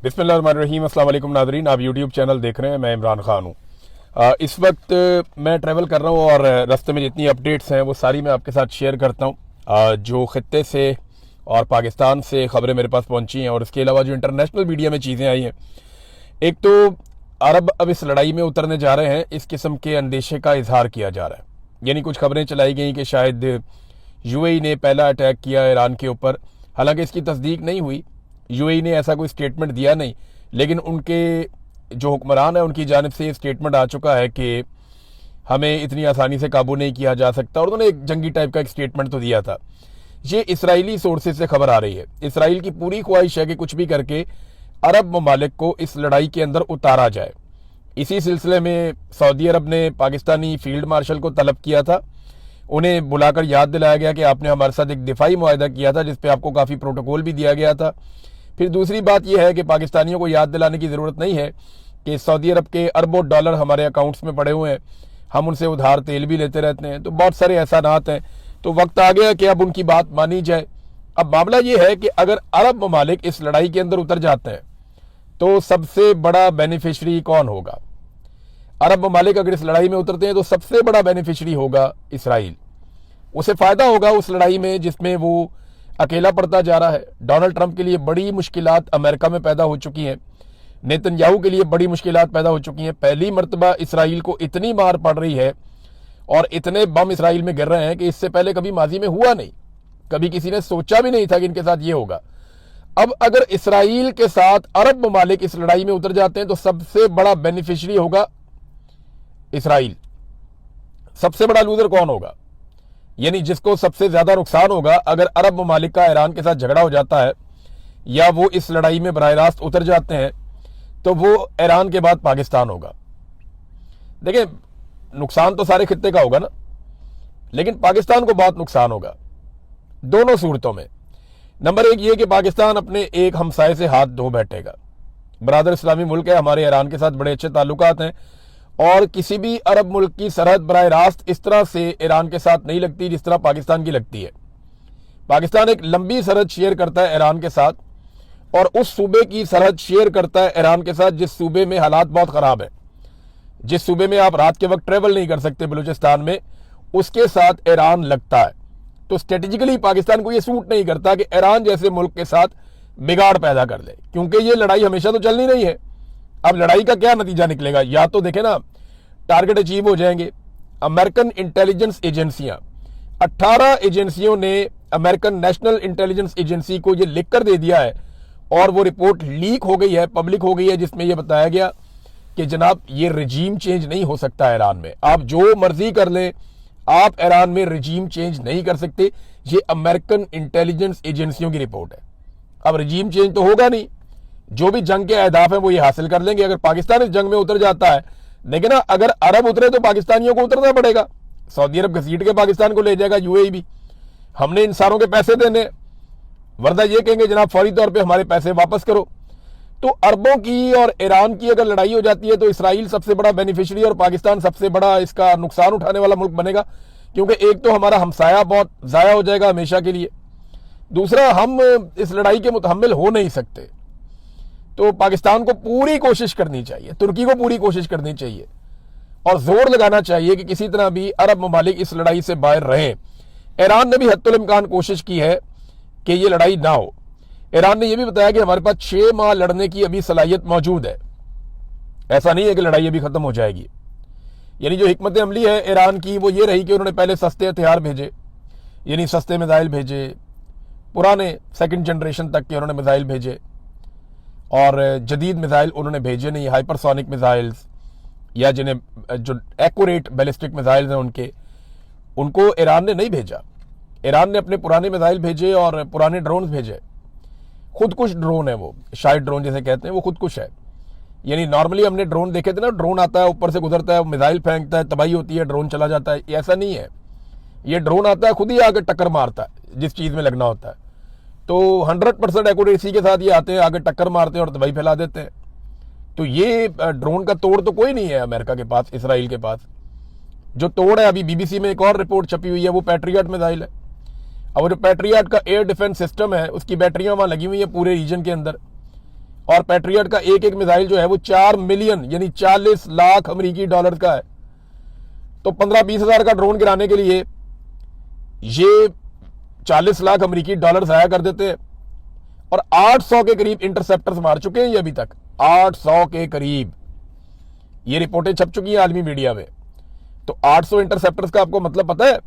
बिस्मिल्लाहिर्रहमानिर्रहीम। अस्सलाम वालेकुम नाज़रीन, आप यूट्यूब चैनल देख रहे हैं। मैं इमरान खान हूँ। इस वक्त मैं ट्रैवल कर रहा हूँ और रास्ते में जितनी अपडेट्स हैं वो सारी मैं आपके साथ शेयर करता हूँ। जो ख़ित्ते से और पाकिस्तान से ख़बरें मेरे पास पहुँची हैं और इसके अलावा जो इंटरनेशनल मीडिया में चीज़ें आई हैं। एक तो अरब अब इस लड़ाई में उतरने जा रहे हैं, इस किस्म के अंदेशे का इजहार किया जा रहा है। यानी कुछ खबरें चलाई गई कि शायद यूएई ने पहला अटैक किया ईरान के ऊपर। हालांकि इसकी तस्दीक नहीं हुई, यूएई ने ऐसा कोई स्टेटमेंट दिया नहीं, लेकिन उनके जो हुक्मरान है उनकी जानिब से ये स्टेटमेंट आ चुका है कि हमें इतनी आसानी से काबू नहीं किया जा सकता। और उन्होंने एक जंगी टाइप का एक स्टेटमेंट तो दिया था। ये इसराइली सोर्सेज से खबर आ रही है। इसराइल की पूरी ख्वाहिश है कि कुछ भी करके अरब ममालिक को इस लड़ाई के अंदर उतारा जाए। इसी सिलसिले में सऊदी अरब ने पाकिस्तानी फील्ड मार्शल को तलब किया था। उन्हें बुलाकर याद दिलाया गया कि आपने हमारे साथ एक दिफाई मुआहदा किया था, जिसपे आपको काफ़ी प्रोटोकॉल भी दिया गया था। फिर दूसरी बात यह है कि पाकिस्तानियों को याद दिलाने की ज़रूरत नहीं है कि सऊदी अरब के अरबों डॉलर हमारे अकाउंट्स में पड़े हुए हैं, हम उनसे उधार तेल भी लेते रहते हैं। तो बहुत सारे एहसानात हैं। तो वक्त आ गया कि अब उनकी बात मानी जाए। अब मामला ये है कि अगर अरब ममालिक इस लड़ाई के अंदर उतर जाते हैं तो सबसे बड़ा बेनिफिशरी कौन होगा? अरब ममालिक अगर इस लड़ाई में उतरते हैं तो सबसे बड़ा बेनिफिशरी होगा इसराइल। उसे फ़ायदा होगा उस लड़ाई में जिसमें वो अकेला पड़ता जा रहा है। डोनाल्ड ट्रंप के लिए बड़ी मुश्किलात अमेरिका में पैदा हो चुकी हैं, नेतन्याहू के लिए बड़ी मुश्किलात पैदा हो चुकी हैं। पहली मरतबा इसराइल को इतनी मार पड़ रही है और इतने बम इसराइल में गिर रहे हैं कि इससे पहले कभी माजी में हुआ नहीं। कभी किसी ने सोचा भी नहीं था कि इनके साथ ये होगा। अब अगर इसराइल के साथ अरब ममालिक इस लड़ाई में उतर जाते हैं तो सबसे बड़ा बेनिफिशरी होगा इसराइल। सबसे बड़ा लूजर कौन होगा? यानी जिसको सबसे ज्यादा नुकसान होगा अगर अरब ममालिक का ईरान के साथ झगड़ा हो जाता है या वो इस लड़ाई में बराह रास्त उतर जाते हैं, तो वो ईरान के बाद पाकिस्तान होगा। देखिए, नुकसान तो सारे खित्ते का होगा ना, लेकिन पाकिस्तान को बहुत नुकसान होगा दोनों सूरतों में। नंबर एक ये कि पाकिस्तान अपने एक हमसाये से हाथ धो बैठेगा। बरादर इस्लामी मुल्क है, हमारे ईरान के साथ बड़े अच्छे ताल्लुकात हैं और किसी भी अरब मुल्क की सरहद बराह रास्त इस तरह से ईरान के साथ नहीं लगती जिस तरह पाकिस्तान की लगती है। पाकिस्तान एक लंबी सरहद शेयर करता है ईरान के साथ और उस सूबे की सरहद शेयर करता है ईरान के साथ जिस सूबे में हालात बहुत ख़राब है, जिस सूबे में आप रात के वक्त ट्रेवल नहीं कर सकते, बलूचिस्तान में, उसके साथ ईरान लगता है। तो स्ट्रेटेजिकली पाकिस्तान को यह सूट नहीं करता कि ईरान जैसे मुल्क के साथ बिगाड़ पैदा कर ले, क्योंकि ये लड़ाई हमेशा तो चलनी नहीं है। अब लड़ाई का क्या नतीजा निकलेगा? या तो देखें ना, टारगेट अचीव हो जाएंगे। अमेरिकन इंटेलिजेंस एजेंसियां, 18 एजेंसियों ने अमेरिकन नेशनल इंटेलिजेंस एजेंसी को यह लिखकर दे दिया है और वो रिपोर्ट लीक हो गई है, पब्लिक हो गई है, जिसमें यह बताया गया कि जनाब ये रजीम चेंज नहीं हो सकता ईरान में। आप जो मर्जी कर लें, आप ईरान में रजीम चेंज नहीं कर सकते। ये अमेरिकन इंटेलिजेंस एजेंसियों की रिपोर्ट है। अब रजीम चेंज तो होगा नहीं, जो भी जंग के अहदाफ है वो ये हासिल कर लेंगे अगर पाकिस्तान इस जंग में उतर जाता है। लेकिन ना, अगर अरब उतरे तो पाकिस्तानियों को उतरना पड़ेगा। सऊदी अरब घसीट के पाकिस्तान को ले जाएगा, यूएई भी। हमने इन सारों के पैसे देने, वरना ये कहेंगे जनाब फौरी तौर पे हमारे पैसे वापस करो। तो अरबों की और ईरान की अगर लड़ाई हो जाती है तो इसराइल सबसे बड़ा बेनिफिशरी और पाकिस्तान सबसे बड़ा इसका नुकसान उठाने वाला मुल्क बनेगा, क्योंकि एक तो हमारा हमसाया बहुत ज़ाया हो जाएगा हमेशा के लिए, दूसरा हम इस लड़ाई के मुतहम्मिल हो नहीं सकते। तो पाकिस्तान को पूरी कोशिश करनी चाहिए, तुर्की को पूरी कोशिश करनी चाहिए और जोर लगाना चाहिए कि किसी तरह भी अरब ममालिक इस लड़ाई से बाहर रहें। ईरान ने भी हद्दुल इम्कान कोशिश की है कि ये लड़ाई ना हो। ईरान ने यह भी बताया कि हमारे पास 6 माह लड़ने की अभी सलाहियत मौजूद है। ऐसा नहीं है कि लड़ाई अभी खत्म हो जाएगी। यानी जो हिकमत अमली है ईरान की वो ये रही कि उन्होंने पहले सस्ते हथियार भेजे, यानी सस्ते मिसाइल भेजे, पुराने सेकंड जनरेशन तक के उन्होंने मिसाइल भेजे, और जदीद मिसाइल उन्होंने भेजे नहीं, हाइपरसोनिक मिसाइल्स या जिन्हें जो एक्यूरेट बैलिस्टिक मिसाइल्स हैं उनको ईरान ने नहीं भेजा। ईरान ने अपने पुराने मिसाइल भेजे और पुराने ड्रोन भेजे। खुदकुश ड्रोन है वो, शायद ड्रोन जैसे कहते हैं, वो खुदकुश है। यानी नॉर्मली हमने ड्रोन देखे थे ना, ड्रोन आता है, ऊपर से गुजरता है, मिसाइल फेंकता है, तबाही होती है, ड्रोन चला जाता है। ऐसा नहीं है, ये ड्रोन आता है, खुद ही आकर टक्कर मारता है जिस चीज़ में लगना होता है। तो 100% एक्यूरेसी के साथ ये आते हैं, आगे टक्कर मारते हैं और तबाही फैला देते हैं। तो ये ड्रोन का तोड़ तो कोई नहीं है अमेरिका के पास, इसराइल के पास। जो तोड़ है, अभी बीबीसी में एक और रिपोर्ट छपी हुई है, वो पैट्रियट मिसाइल है। अब जो पैट्रियट का एयर डिफेंस सिस्टम है उसकी बैटरियां वहां लगी हुई है पूरे रीजन के अंदर, और पैट्रियट का एक एक मिसाइल जो है वो 4 मिलियन यानी 40 लाख अमेरिकी डॉलर का है। तो 15-20 हजार का ड्रोन गिराने के लिए ये 40 लाख अमेरिकी डॉलर जाया कर देते हैं। और 800 के करीब इंटरसेप्टर्स मार चुके हैं ये अभी तक, 800 के करीब। ये रिपोर्टें छप चुकी हैं आलमी मीडिया में। तो 800 इंटरसेप्टर्स का आपको मतलब पता है?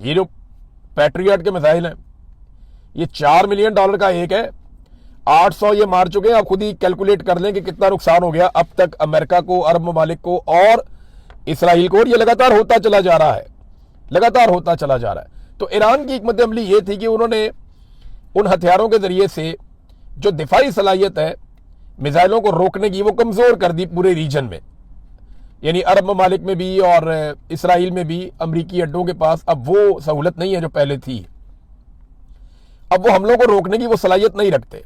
ये जो पैट्रियट के मिसाइल हैं ये 4 मिलियन डॉलर का एक है, 800 ये मार चुके हैं। आप खुद ही कैलकुलेट कर लें कि कितना नुकसान हो गया अब तक अमेरिका को, अरब ममालिक को और इसराइल को। और ये लगातार होता चला जा रहा है, लगातार होता चला जा रहा है। तो ईरान की हिकमत अमली ये थी कि उन्होंने उन हथियारों के जरिए से जो दिफाई सलाहियत है मिसाइलों को रोकने की, वो कमजोर कर दी पूरे रीजन में। यानी अरब ममालिक में भी और इसराइल में भी अमरीकी अड्डों के पास अब वो सहूलत नहीं है जो पहले थी। अब वो हमलों को रोकने की वो सलाहियत नहीं रखते।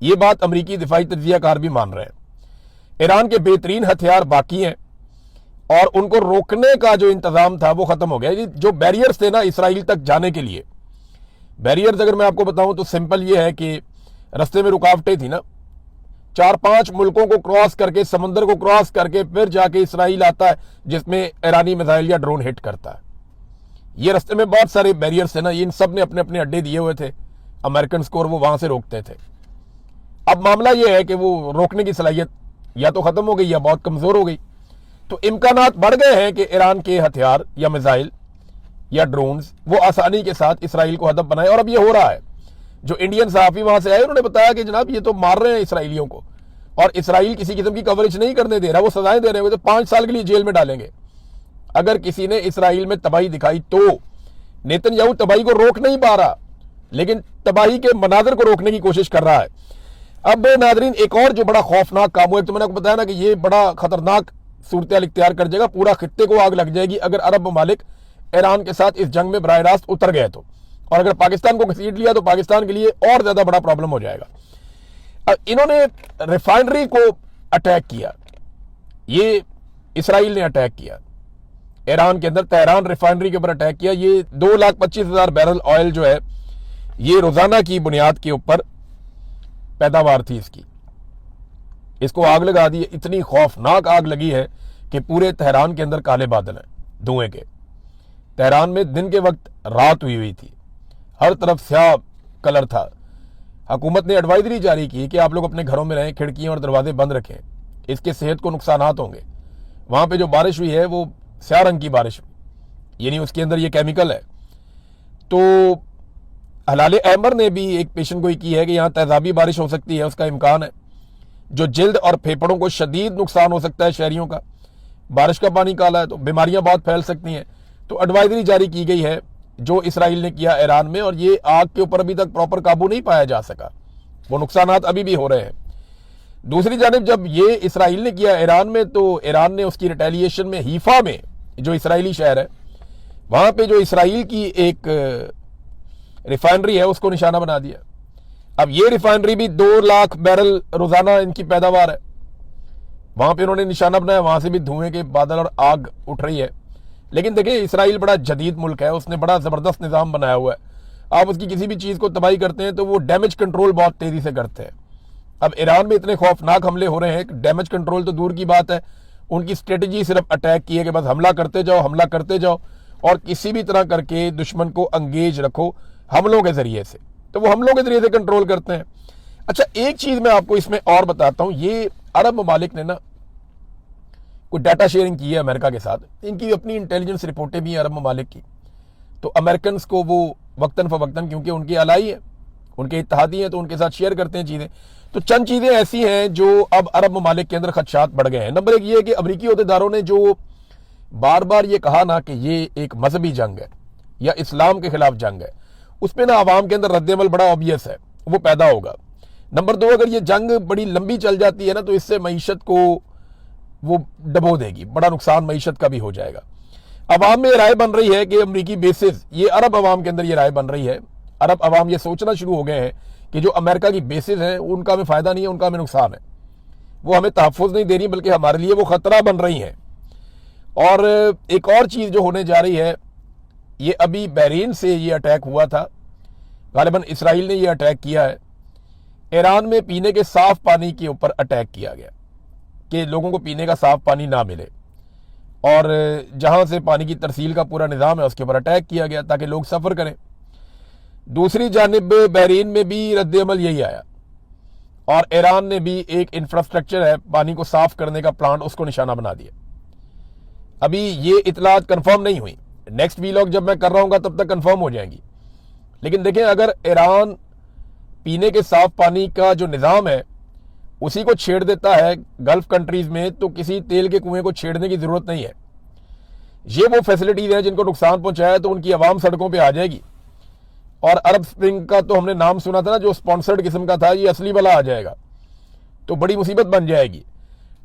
ये बात अमरीकी दिफाई तज्जियाकार भी मान रहे हैं। ईरान के बेहतरीन हथियार बाकी हैं और उनको रोकने का जो इंतजाम था वो खत्म हो गया। जो बैरियर्स थे ना इसराइल तक जाने के लिए, बैरियर्स अगर मैं आपको बताऊं तो सिंपल ये है कि रास्ते में रुकावटें थी ना, 4-5 मुल्कों को क्रॉस करके, समंदर को क्रॉस करके फिर जाके इसराइल आता है जिसमें ईरानी मिसाइल या ड्रोन हिट करता है। ये रास्ते में बहुत सारे बैरियर्स थे ना, इन सब ने अपने अपने अड्डे दिए हुए थे अमेरिकन को और वो वहां से रोकते थे। अब मामला ये है कि वो रोकने की सलाहियत या तो खत्म हो गई या बहुत कमजोर हो गई। तो इम्कानात बढ़ गए हैं कि ईरान के हथियार या मिसाइल या ड्रोन्स वो आसानी के साथ इसराइल को हदफ बनाए। और अब ये हो रहा है। जो इंडियन सहाफी वहां से आए उन्होंने बताया कि जनाब ये तो मार रहे हैं इसराइलियों को और इसराइल किसी किस्म की कवरेज नहीं करने दे रहा, वो सजाएं दे रहे हैं, तो 5 साल के लिए जेल में डालेंगे अगर किसी ने इसराइल में तबाही दिखाई तो। नेतन्याहू तबाही को रोक नहीं पा रहा लेकिन तबाही के मनाजर को रोकने की कोशिश कर रहा है। अब नाजरीन एक और जो बड़ा खौफनाक काम हुआ, तो मैंने आपको बताया ना कि ये बड़ा खतरनाक सूरत इख्तियार कर जाएगा, पूरा खित्ते को आग लग जाएगी अगर अरब ममालिक ईरान के साथ इस जंग में बराह रास्त उतर गए तो। और अगर पाकिस्तान को घसीट लिया तो पाकिस्तान के लिए और ज्यादा बड़ा प्रॉब्लम हो जाएगा। अब इन्होंने रिफाइनरी को अटैक किया, ये इसराइल ने अटैक किया ईरान के अंदर, तेहरान रिफाइनरी के ऊपर अटैक किया। ये 2,25,000 बैरल ऑयल जो है ये रोजाना की बुनियाद के ऊपर पैदावार थी इसकी, इसको आग लगा दी। इतनी खौफनाक आग लगी है कि पूरे तेहरान के अंदर काले बादल हैं धुएं के। तेहरान में दिन के वक्त रात हुई थी, हर तरफ स्याह कलर था। हुकूमत ने एडवाइजरी जारी की कि आप लोग अपने घरों में रहें, खिड़कियां और दरवाजे बंद रखें, इसके सेहत को नुकसानात होंगे। वहां पे जो बारिश हुई है वो स्याह रंग की बारिश हुई, यानी उसके अंदर ये केमिकल है। तो हलाल अहमर ने भी एक पेशन गोई की है कि यहाँ तेजाबी बारिश हो सकती है, उसका इम्कान है, जो जिल्द और फेफड़ों को शदीद नुकसान हो सकता है शहरियों का। बारिश का पानी काला है तो बीमारियां बहुत फैल सकती हैं। तो एडवाइजरी जारी की गई है जो इसराइल ने किया ईरान में, और ये आग के ऊपर अभी तक प्रॉपर काबू नहीं पाया जा सका, वो नुकसानात अभी भी हो रहे हैं। दूसरी जानिब जब ये इसराइल ने किया ईरान में तो ईरान ने उसकी रिटेलिएशन में हीफा में, जो इसराइली शहर है, वहां पे जो इसराइल की एक रिफाइनरी है उसको निशाना बना दिया। अब ये रिफाइनरी भी 2 लाख बैरल रोजाना इनकी पैदावार है, वहां पे उन्होंने निशाना बनाया, वहां से भी धुएं के बादल और आग उठ रही है। लेकिन देखिए इसराइल बड़ा जदीद मुल्क है, उसने बड़ा जबरदस्त निजाम बनाया हुआ है। आप उसकी किसी भी चीज को तबाही करते हैं तो वो डैमेज कंट्रोल बहुत तेजी से करते हैं। अब ईरान में इतने खौफनाक हमले हो रहे हैं, डैमेज कंट्रोल तो दूर की बात है, उनकी स्ट्रेटजी सिर्फ अटैक की है कि बस हमला करते जाओ, हमला करते जाओ और किसी भी तरह करके दुश्मन को अंगेज रखो हमलों के जरिए से, तो वो हमलों के जरिए से कंट्रोल करते हैं। अच्छा एक चीज मैं आपको इसमें और बताता हूं, ये अरब ममालिक ने ना कोई डाटा शेयरिंग की है अमेरिका के साथ, इनकी अपनी इंटेलिजेंस रिपोर्टें भी हैं अरब ममालिक की। तो अमेरिकन को वो वक्तन फवक्तन, क्योंकि उनके अलाई है, उनके इत्तेहादी हैं, तो उनके साथ शेयर करते हैं चीजें। तो चंद चीजें ऐसी हैं जो अब अरब ममालिक के अंदर खदशात बढ़ गए हैं। नंबर 1 ये है कि अमरीकी अहदेदारों ने जो बार बार ये कहा ना कि ये एक मजहबी जंग है या इस्लाम के खिलाफ जंग है, उसमें ना आवाम के अंदर रद्देमल बड़ा ऑब्वियस है, वो पैदा होगा। नंबर 2 अगर ये जंग बड़ी लंबी चल जाती है ना तो इससे मईशत को वो डबो देगी, बड़ा नुकसान मईशत का भी हो जाएगा। अवाम में राय बन रही है कि अमरीकी बेसिस, ये अरब अवाम के अंदर ये राय बन रही है, अरब अवाम ये सोचना शुरू हो गए हैं कि जो अमेरिका की बेसिस हैं उनका हमें फायदा नहीं है, उनका हमें नुकसान है, वो हमें तहफ़्फ़ुज़ नहीं दे रही बल्कि हमारे लिए वो खतरा बन रही हैं। और एक और चीज़ जो होने जा रही है, ये अभी बहरीन से ये अटैक हुआ था, गालिबन इसराइल ने ये अटैक किया है, ईरान में पीने के साफ पानी के ऊपर अटैक किया गया कि लोगों को पीने का साफ पानी ना मिले, और जहां से पानी की तरसील का पूरा निज़ाम है उसके ऊपर अटैक किया गया ताकि लोग सफ़र करें। दूसरी जानिब बहरीन में भी रद्द-ए-अमल यही आया, और ईरान ने भी एक इंफ्रास्ट्रक्चर है पानी को साफ करने का प्लांट, उसको निशाना बना दिया। अभी ये इतलात कंफर्म नहीं हुई, नेक्स्ट वीलॉग जब मैं कर रहा हूँ तब तक कंफर्म हो जाएंगी। लेकिन देखें, अगर ईरान पीने के साफ पानी का जो निज़ाम है उसी को छेड़ देता है गल्फ कंट्रीज में, तो किसी तेल के कुएं को छेड़ने की जरूरत नहीं है। ये वो फैसिलिटीज हैं जिनको नुकसान पहुंचाया तो उनकी आवाम सड़कों पे आ जाएगी। और अरब स्प्रिंग का तो हमने नाम सुना था ना, जो स्पॉन्सर्ड किस्म का था, ये असली वाला आ जाएगा तो बड़ी मुसीबत बन जाएगी।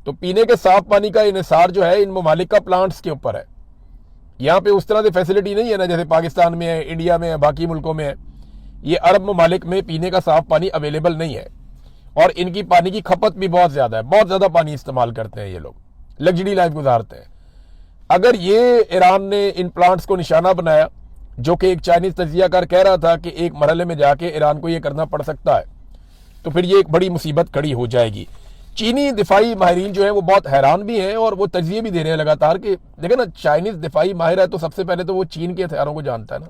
तो पीने के साफ पानी का इन्हिसार जो है इन ममालिक का प्लांट्स के ऊपर है। यहाँ पे उस तरह की फैसिलिटी नहीं है ना जैसे पाकिस्तान में है, इंडिया में है, बाकी मुल्कों में है। ये अरब ममालिक में पीने का साफ पानी अवेलेबल नहीं है, और इनकी पानी की खपत भी बहुत ज्यादा है, बहुत ज्यादा पानी इस्तेमाल करते हैं ये लोग, लग्जरी लाइफ गुजारते हैं। अगर ये ईरान ने इन प्लांट्स को निशाना बनाया, जो कि एक चाइनीज तजियाकार कह रहा था कि एक मरहले में जाके ईरान को ये करना पड़ सकता है, तो फिर ये एक बड़ी मुसीबत खड़ी हो जाएगी। चीनी दिफाई माहिरीन जो है वो बहुत हैरान भी हैं और वो तजिए भी दे रहे हैं लगातार कि देखे ना, चाइनीज दिफाई माहिर है तो सबसे पहले तो वो चीन के हथियारों को जानता है ना,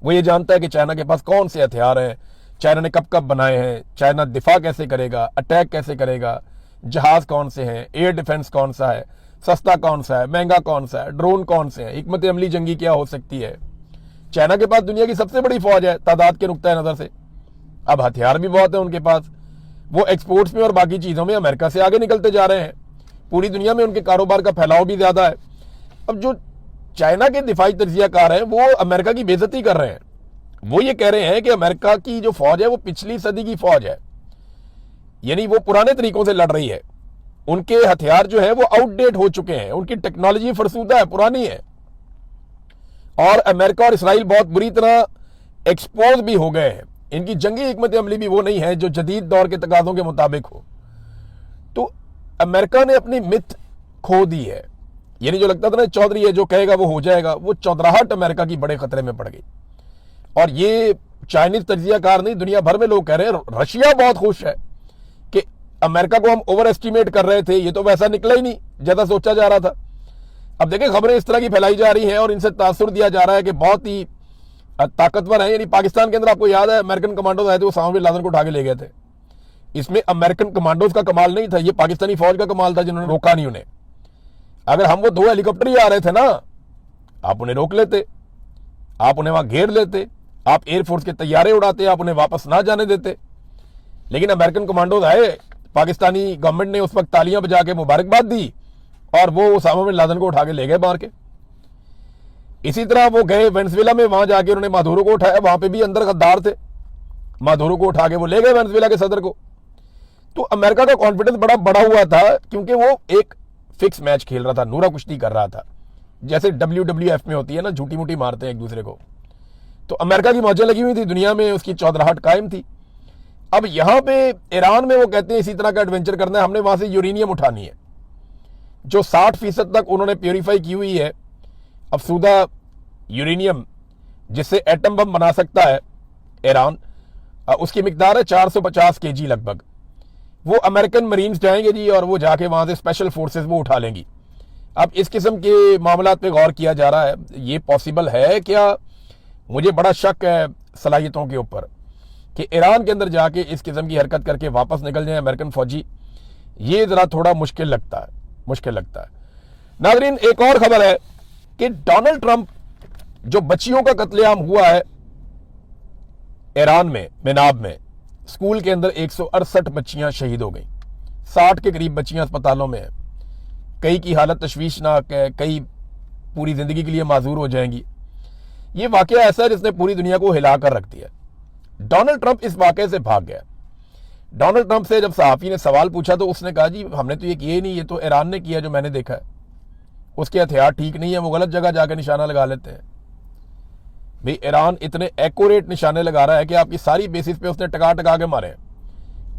वो ये जानता है कि चाइना के पास कौन से हथियार हैं, चाइना ने कब कब बनाए हैं, चाइना दिफा कैसे करेगा, अटैक कैसे करेगा, जहाज कौन से हैं, एयर डिफेंस कौन सा है, सस्ता कौन सा है, महंगा कौन सा है, ड्रोन कौन से हैं, हिकमत अमली जंगी क्या हो सकती है। चाइना के पास दुनिया की सबसे बड़ी फौज है तादाद के नुक्ता नजर से, अब हथियार भी बहुत है उनके पास। वो एक्सपोर्ट्स में और बाकी चीजों में अमेरिका से आगे निकलते जा रहे हैं, पूरी दुनिया में उनके कारोबार का फैलाव भी ज्यादा है। अब जो चाइना के दिफाई तजियाकार हैं वो अमेरिका की बेइज्जती कर रहे हैं। वो ये कह रहे हैं कि अमेरिका की जो फौज है वो पिछली सदी की फौज है, यानी वो पुराने तरीकों से लड़ रही है, उनके हथियार जो है वो आउटडेट हो चुके हैं, उनकी टेक्नोलॉजी फरसूदा है, पुरानी है। और अमेरिका और इसराइल बहुत बुरी तरह एक्सपोज भी हो गए हैं, इनकी जंगी हिकमत अमली भी वो नहीं है जो जदीद दौर के तकाज़ों के मुताबिक हो। तो अमेरिका ने अपनी मिथ खो दी है, यानी जो लगता था ना चौधरी है जो कहेगा वो हो जाएगा, वो चौधराहट अमेरिका की बड़े खतरे में पड़ गई। और ये चाइनीज तजियाकार नहीं, दुनिया भर में लोग कह रहे हैं। रशिया बहुत खुश है कि अमेरिका को हम ओवर एस्टिमेट कर रहे थे, ये तो वैसा निकला ही नहीं जैसा सोचा जा रहा था। अब देखें, खबरें इस तरह की फैलाई जा रही हैं और इनसे तासुर दिया जा रहा है कि बहुत ही ताकतवर है। यानी पाकिस्तान के अंदर आपको याद है अमेरिकन कमांडोज आए थे, वो उसामा बिन लादेन को उठा के ले गए थे। इसमें अमेरिकन कमांडोज का कमाल नहीं था, ये पाकिस्तानी फौज का कमाल था जिन्होंने रोका नहीं उन्हें। अगर हम वो 2 हेलीकॉप्टर ही आ रहे थे ना, आप उन्हें रोक लेते, आप उन्हें वहां घेर लेते, आप एयरफोर्स के तैयारे उड़ाते, आप उन्हें वापस ना जाने देते। लेकिन अमेरिकन कमांडोज आए, पाकिस्तानी गवर्नमेंट ने उस वक्त तालियां बजा के मुबारकबाद दी और वो उसामा बिन लादेन को उठा के ले गए मार के। इसी तरह वो गए वेनेजुएला में, वहां जाके उन्होंने मादुरो को उठाया, वहां पे भी अंदर गद्दार थे, मादुरो को उठा के वो ले गए वेनेजुएला के सदर को। तो अमेरिका का कॉन्फिडेंस बड़ा बढ़ा हुआ था क्योंकि वो एक फिक्स मैच खेल रहा था, नूरा कुश्ती कर रहा था, जैसे WWF में होती है ना, झूठी मूठी मारते हैं एक दूसरे को। तो अमेरिका की मौजें लगी हुई थी, दुनिया में उसकी चौधराहट कायम थी। अब यहां पे ईरान में वो कहते हैं इसी तरह का एडवेंचर करना है, हमने वहां से यूरेनियम उठानी है जो 60% तक उन्होंने प्योरीफाई की हुई है, अफसूदा यूरेनियम जिससे एटम बम बना सकता है ईरान। उसकी मिकदार है 450 kg लगभग। वो अमेरिकन मरीन्स जाएंगे जी और वो जाके वहां से स्पेशल फोर्सेस वो उठा लेंगी। अब इस किस्म के मामलात पे गौर किया जा रहा है, ये पॉसिबल है क्या? मुझे बड़ा शक है सलाहियतों के ऊपर कि ईरान के अंदर जाके इस किस्म की हरकत करके वापस निकल जाए अमेरिकन फौजी। ये जरा थोड़ा मुश्किल लगता है, मुश्किल लगता है। नाज़रीन, एक और खबर है कि डोनाल्ड ट्रंप, जो बच्चियों का कत्लेआम हुआ है ईरान में मेनाब में, स्कूल के अंदर 168 बच्चियां शहीद हो गई, 60 के करीब बच्चियां अस्पतालों में हैं, कई की हालत तशवीशनाक है, कई पूरी जिंदगी के लिए माजूर हो जाएंगी। ये वाकया ऐसा है जिसने पूरी दुनिया को हिला कर रख दिया। डोनाल्ड ट्रंप इस वाकये से भाग गया। डोनाल्ड ट्रंप से जब सहाफी ने सवाल पूछा तो उसने कहा जी हमने तो ये किए नहीं, ये तो ईरान ने किया जो मैंने देखा है, उसके हथियार ठीक नहीं है, वो गलत जगह जाकर निशाना लगा लेते हैं। भाई ईरान इतने एक्यूरेट निशाने लगा रहा है कि आपकी सारी बेसिस पे उसने टका टका के मारे हैं,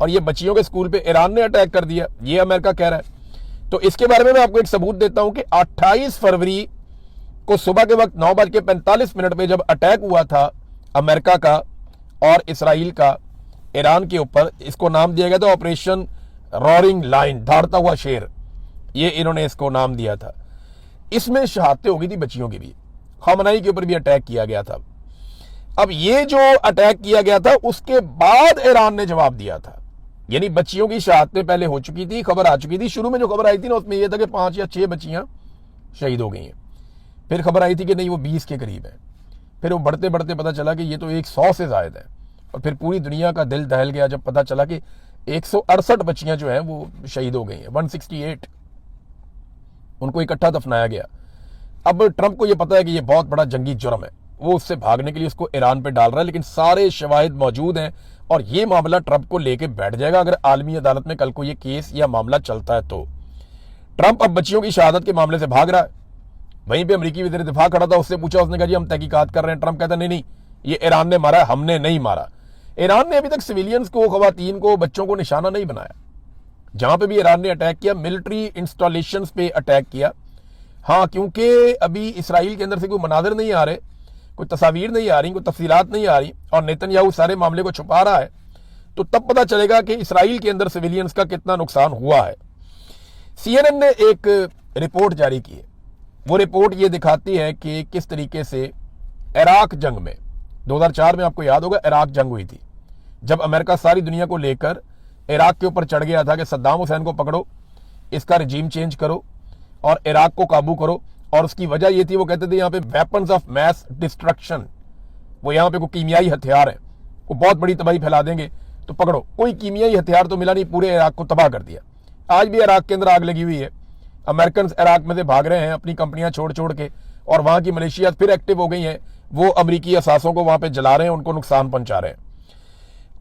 और ये बच्चियों के स्कूल पे ईरान ने अटैक कर दिया, ये अमेरिका कह रहा है। तो इसके बारे में मैं आपको एक सबूत देता हूं कि 28 फरवरी को सुबह के वक्त 9:45 पे जब अटैक हुआ था अमेरिका का और इसराइल का ईरान के ऊपर, इसको नाम दिया गया था ऑपरेशन रॉरिंग लाइन, दौड़ता हुआ शेर, ये इन्होंने इसको नाम दिया था। इसमें शहादतें हो गई थी बच्चियों की भी, खamenei के ऊपर भी अटैक किया गया था। अब ये जो अटैक किया गया था उसके बाद ईरान ने जवाब दिया था, यानी बच्चियों की शहादतें पहले हो चुकी थी, खबर आ चुकी थी। शुरू में जो खबर आई थी ना उसमें यह था कि 5 या 6 बच्चियां शहीद हो गई हैं। फिर खबर आई थी कि नहीं वो 20 के करीब है। फिर वो बढ़ते बढ़ते पता चला कि ये तो 100 से ज्यादा है। और फिर पूरी दुनिया का दिल दहल गया जब पता चला कि 168 बच्चियां जो हैं वो शहीद हो गई हैं, 168 उनको इकट्ठा दफनाया गया। अब ट्रंप को ये पता है कि ये बहुत बड़ा जंगी जुर्म है, वो उससे भागने के लिए उसको ईरान पे डाल रहा है, लेकिन सारे शवाहिद मौजूद हैं और ये मामला ट्रंप को लेके बैठ जाएगा अगर आलमी अदालत में कल को ये केस या मामला चलता है तो। ट्रंप अब बच्चियों की शहादत के मामले से भाग रहा है। वहीं पे अमेरिकी वज़ीर दिफा खड़ा था, उससे पूछा, उसने कहा जी हम तहकीकात कर रहे हैं। ट्रंप कहता नहीं नहीं, ये ईरान ने मारा, हमने नहीं मारा। ईरान ने अभी तक सिविलियंस को, खवातीन को, बच्चों को निशाना नहीं बनाया। जहां पे भी ईरान ने अटैक किया, मिलिट्री इंस्टॉलेशंस पे अटैक किया। हाँ, क्योंकि अभी इसराइल के अंदर से कोई मनाजिर नहीं आ रहे, कोई तस्वीर नहीं आ रही, कोई तफसीलात नहीं आ रही और नेतन्याहू सारे मामले को छुपा रहा है, तो तब पता चलेगा कि इसराइल के अंदर सिविलियंस का कितना नुकसान हुआ है। CNN ने एक रिपोर्ट जारी की है। वो रिपोर्ट ये दिखाती है कि किस तरीके से इराक जंग में 2004 में, आपको याद होगा इराक जंग हुई थी, जब अमेरिका सारी दुनिया को लेकर इराक के ऊपर चढ़ गया था कि सद्दाम हुसैन को पकड़ो, इसका रिजीम चेंज करो और इराक को काबू करो। और उसकी वजह ये थी, वो कहते थे यहाँ पे वेपन्स ऑफ मैस डिस्ट्रक्शन, वो यहाँ पे कोई कीमियाई हथियार है, वो बहुत बड़ी तबाही फैला देंगे, तो पकड़ो। कोई कीमियाई हथियार तो मिला नहीं, पूरे इराक को तबाह कर दिया। आज भी इराक के अंदर आग लगी हुई है। अमेरिकन इराक में से भाग रहे हैं अपनी कंपनियां छोड़ छोड़ के, और वहां की मलेशिया फिर एक्टिव हो गई हैं, वो अमरीकी असासों को वहां पे जला रहे हैं, उनको नुकसान पहुंचा रहे हैं।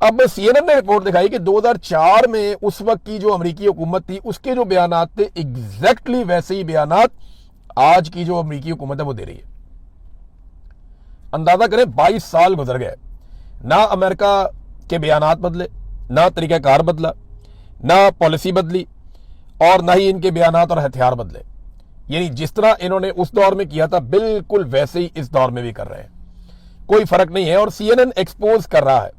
अब CNN ने रिपोर्ट दिखाई कि 2004 में उस वक्त की जो अमरीकी हुकूमत थी उसके जो बयानात थे, एग्जैक्टली वैसे ही बयानात आज की जो अमरीकी हुकूमत है वो दे रही है। अंदाजा करें 22 साल गुजर गए, ना अमेरिका के बयानात बदले, ना तरीकाकार बदला, ना पॉलिसी बदली और ना ही इनके बयानात और हथियार बदले। यानी जिस तरह इन्होंने उस दौर में किया था बिल्कुल वैसे ही इस दौर में भी कर रहे हैं, कोई फर्क नहीं है। और CNN एक्सपोज कर रहा है,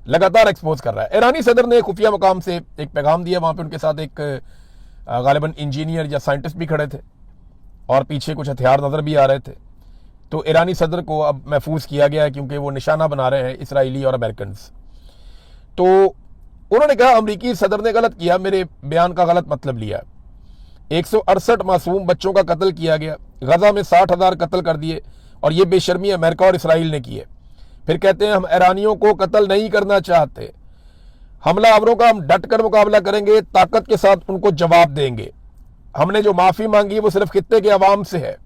लगातार एक्सपोज कर रहा है। ईरानी सदर ने खुफिया मुकाम से एक पैगाम दिया, वहां पे उनके साथ एक गालिबन इंजीनियर या साइंटिस्ट भी खड़े थे और पीछे कुछ हथियार नजर भी आ रहे थे। तो ईरानी सदर को अब महफूज किया गया है क्योंकि वो निशाना बना रहे हैं इसराइली और अमेरिकन। तो उन्होंने कहा अमरीकी सदर ने गलत किया, मेरे बयान का गलत मतलब लिया। 168 मासूम बच्चों का कत्ल किया गया, गजा में 60,000 कत्ल कर दिए और ये बेशर्मी अमेरिका और इसराइल ने की है। फिर कहते हैं हम ईरानियों को कत्ल नहीं करना चाहते, हमलावरों का हम डट कर मुकाबला करेंगे, ताकत के साथ उनको जवाब देंगे। हमने जो माफी मांगी है वो सिर्फ खित्ते के अवाम से है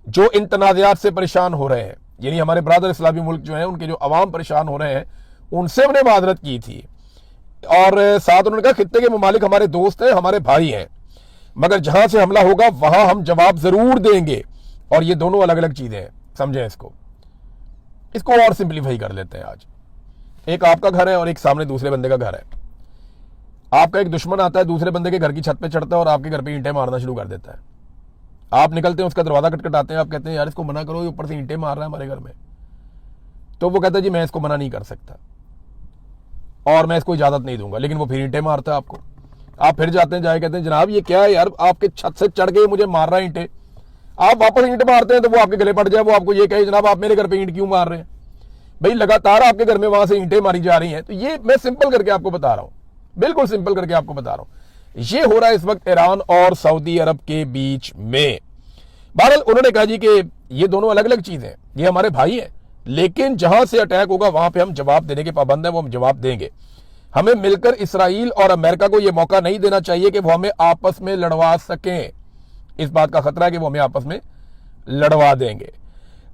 जो इन तनाज़ात से परेशान हो रहे हैं, यानी हमारे ब्रादर इस्लामी मुल्क जो हैं उनके जो अवाम परेशान हो रहे हैं उनसे हमने माजरत की थी। और साथ उन्होंने कहा खित्ते के ममालिक हमारे दोस्त हैं, हमारे भाई हैं, मगर जहां से हमला होगा वहां हम जवाब जरूर देंगे। और ये दोनों अलग अलग चीजें हैं, समझें इसको और सिंप्लीफाई कर लेते हैं। आज एक आपका घर है और एक सामने दूसरे बंदे का घर है। आपका एक दुश्मन आता है, दूसरे बंदे के घर की छत पे चढ़ता है और आपके घर पे ईंटें मारना शुरू कर देता है। आप निकलते हैं, उसका दरवाजा खटखटाते हैं, आप कहते हैं यार इसको मना करो, ये ऊपर से ईंटें मार रहा है हमारे घर में। तो वो कहता है जी मैं इसको मना नहीं कर सकता और मैं इसको इजाजत नहीं दूंगा, लेकिन वो फिर ईंटें मारता है आपको। आप फिर जाते हैं, जाए कहते हैं जनाब ये क्या है यार, आपके छत से चढ़ के मुझे मार रहा है ईंटें। आप वापस ईंट मारते हैं तो वो आपके गले पड़ जाए, वो आपको ये कहे जनाब आप मेरे घर पे ईंट क्यों मार रहे हैं। भाई लगातार आपके घर में वहां से ईंटें मारी जा रही हैं। तो ये मैं सिंपल करके आपको बता रहा हूं, बिल्कुल सिंपल करके आपको बता रहा हूं। ये हो रहा है इस वक्त ईरान और सऊदी अरब के बीच में। बहरहाल उन्होंने कहा जी कि ये दोनों अलग अलग चीजें हैं, ये हमारे भाई हैं, लेकिन जहां से अटैक होगा वहां पे हम जवाब देने के पाबंद हैं, वो हम जवाब देंगे। हमें मिलकर इसराइल और अमेरिका को यह मौका नहीं देना चाहिए कि वो हमें आपस में लड़वा सकें। इस बात का खतरा है कि वो हमें आपस में लड़वा देंगे।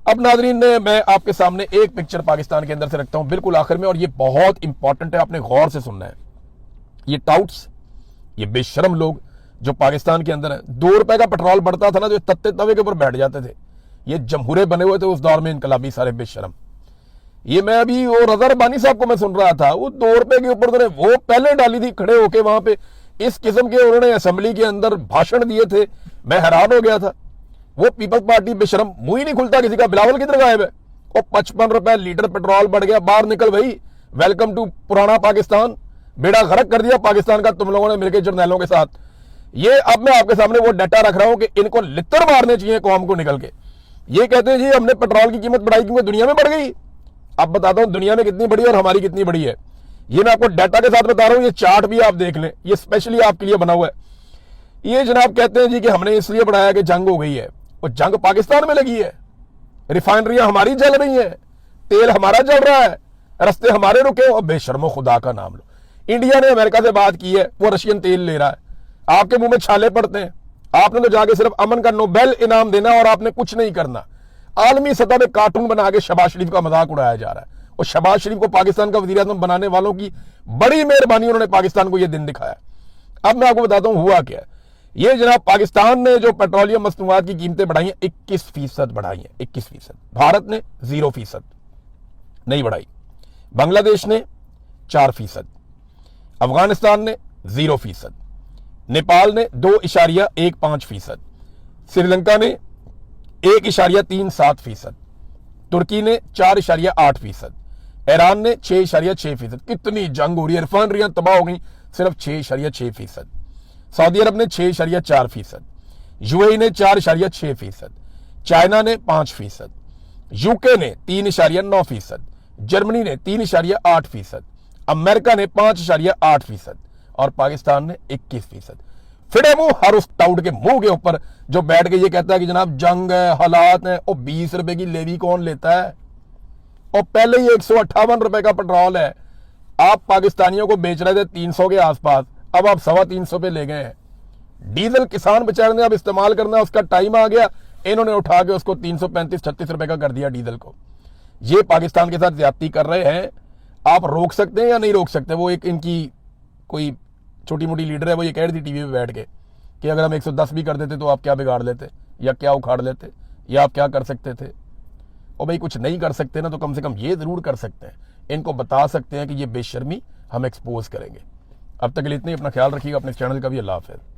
अब नाजरीन मैं आपके सामने एक पिक्चर पाकिस्तान के अंदर से रखता हूं बिल्कुल आखिर में, और ये बहुत इंपॉर्टेंट है, आपने गौर से सुनना है। ये टाउट्स, ये बेशरम लोग जो पाकिस्तान के अंदर है, 2 रुपए का पेट्रोल बढ़ता था ना जो तत्ते तवे के ऊपर बैठ जाते थे, ये जमहूरे बने हुए थे उस दौर में इनकलाबी सारे बेशरम। ये मैं अभी वो रजा रब्बानी साहब को मैं सुन रहा था, वो 2 रुपए के ऊपर उन्होंने वो पहले डाली थी खड़े होके वहां पे, इस किस्म के उन्होंने असेंबली के अंदर भाषण दिए थे, मैं हैरान हो गया था। वो पीपल्स पार्टी बेशरम, मुंह ही नहीं खुलता किसी का। बिलावल किधर गायब है? वो 55 रुपए लीटर पेट्रोल बढ़ गया, बाहर निकल भाई, वेलकम टू पुराना पाकिस्तान, बेड़ा गर्क कर दिया पाकिस्तान का तुम लोगों ने मिलकर जर्नैलों के साथ। ये अब मैं आपके सामने वो डाटा रख रहा हूं कि इनको लित्तर मारने चाहिए कौम को निकल के। ये कहते हैं जी हमने पेट्रोल की कीमत बढ़ाई क्योंकि दुनिया में बढ़ गई। अब बताता हूं दुनिया में कितनी बढ़ी और हमारी कितनी बढ़ी है। ये मैं आपको डाटा के साथ बता रहा हूं, ये चार्ट भी आप देख लें, ये स्पेशली आपके लिए बना हुआ है। ये जनाब कहते हैं जी कि हमने इसलिए बढ़ाया कि जंग हो गई है, और जंग पाकिस्तान में लगी है, रिफाइनरियां हमारी जल रही हैं, तेल हमारा जल रहा है, रस्ते हमारे रुके हो। बेशर्मो खुदा का नाम लो, इंडिया ने अमेरिका से बात की है, वो रशियन तेल ले रहा है, आपके मुंह में छाले पड़ते हैं। आपने तो जाके सिर्फ अमन का नोबेल इनाम देना और आपने कुछ नहीं करना। आलमी सतह पे कार्टून बना के शहबाज शरीफ का मजाक उड़ाया जा रहा है, और शहबाज शरीफ को पाकिस्तान का वजीर आज़म बनाने वालों की बड़ी मेहरबानी, उन्होंने पाकिस्तान को यह दिन दिखाया। अब मैं आपको बताता हूं हुआ क्या। ये जनाब पाकिस्तान ने जो पेट्रोलियम मसनूआत की कीमतें बढ़ाई हैं 21% बढ़ाई हैं, 21%। भारत ने 0% नहीं बढ़ाई, बांग्लादेश ने 4%, अफगानिस्तान ने 0%, नेपाल ने 2.15%, श्रीलंका ने 1.37%, तुर्की ने 4.8%, ईरान ने 6.6%। कितनी जंग हो रही है, रिफाइनरियां तबाह हो गई, सिर्फ 6.6%। सऊदी अरब ने 6.4%, यूएई ने 4.6%, चाइना ने 5%, यूके ने 3.9%, जर्मनी ने 3.8%, अमेरिका ने 5.8% और पाकिस्तान ने 21%। फिरे मुंह हर उस टाउट के मुंह के ऊपर जो बैठ के ये कहता है कि जनाब जंग है, हालात है। और 20 रुपए की लेवी कौन लेता है? और पहले ही 158 रुपए का पेट्रोल है, आप पाकिस्तानियों को बेच रहे थे 300 के आसपास, अब आप 325 पे ले गए हैं। डीजल किसान बेचारे ने अब इस्तेमाल करना, उसका टाइम आ गया, इन्होंने उठा के उसको 335-36 रुपए का कर दिया डीजल को। ये पाकिस्तान के साथ ज्यादती कर रहे हैं। आप रोक सकते हैं या नहीं रोक सकते? वो एक इनकी कोई छोटी मोटी लीडर है, वो ये कह रही थी टीवी पे बैठ के कि अगर हम 110 भी कर देते तो आप क्या बिगाड़ लेते या क्या उखाड़ लेते या आप क्या कर सकते थे। और भाई कुछ नहीं कर सकते ना, तो कम से कम ये जरूर कर सकते हैं, इनको बता सकते हैं कि ये बेशर्मी हम एक्सपोज करेंगे। अब तक के लिए इतने, अपना ख्याल रखिएगा, अपने चैनल का भी। अल्लाह हाफ़िज़।